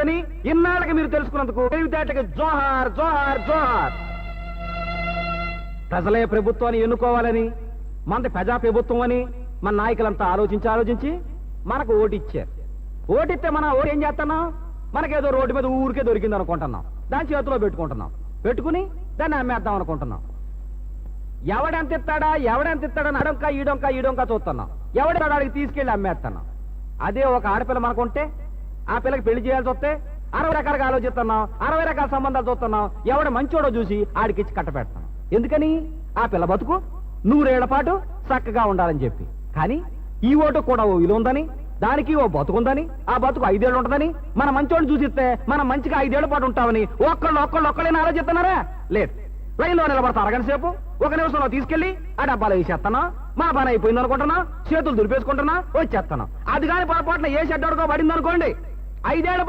లేదని ఇన్నాళ్ళకి మీరు తెలుసుకున్నందుకు తెలివితేటకి జోహార్ జోహార్ జోహార్. ప్రజలే ప్రభుత్వాన్ని ఎన్నుకోవాలని, మనది ప్రజా ప్రభుత్వం అని మన నాయకులంతా ఆలోచించి మనకు ఓటిచ్చారు. ఓటిస్తే మనం ఓటు ఏం చేస్తున్నాం? మనకేదో రోడ్డు మీద ఊరికే దొరికింది అనుకుంటున్నాం, దాని చేతిలో పెట్టుకుని దాన్ని అమ్మేద్దాం అనుకుంటున్నాం. ఎవడెంత ఇస్తాడని ఈడొంక చూస్తున్నాం. ఎవడికి తీసుకెళ్లి అమ్మేస్తున్నాం. అదే ఒక ఆడపిల్ల మనకుంటే, ఆ పిల్లకి పెళ్లి చేయాల్సి వస్తే 60 రకాలుగా ఆలోచిస్తున్నాం, 60 రకాల సంబంధాలు చూస్తున్నాం. ఎవడ మంచోడో చూసి ఆడికిచ్చి కట్టపెడతాం. ఎందుకని? ఆ పిల్ల బతుకు 100 ఏళ్ల పాటు చక్కగా ఉండాలని చెప్పి. కానీ ఈ ఓటు కూడా ఓ విలువ ఉందని, దానికి ఓ బతుకుందని, ఆ బతుకు 5 ఏళ్ళు ఉంటుందని, మన మంచోడిని చూసిస్తే మనం మంచిగా 5 ఏళ్ల పాటు ఉంటామని ఒక్కళ్ళైనా ఆలోచిస్తున్నారా? లేదు. లైన్లో నిలబడతా అరగంట సేపు, 1 నిమిషంలో తీసుకెళ్లి ఆ డబ్బాలో వేసేస్తున్నా. మా పని అయిపోయింది అనుకుంటున్నా, చేతులు దులిపేసుకుంటున్నా, వచ్చేస్తున్నా. అది కానీ పొరపాటున ఏ షెడ్ పడింది అనుకోండి, 5 ఏళ్ల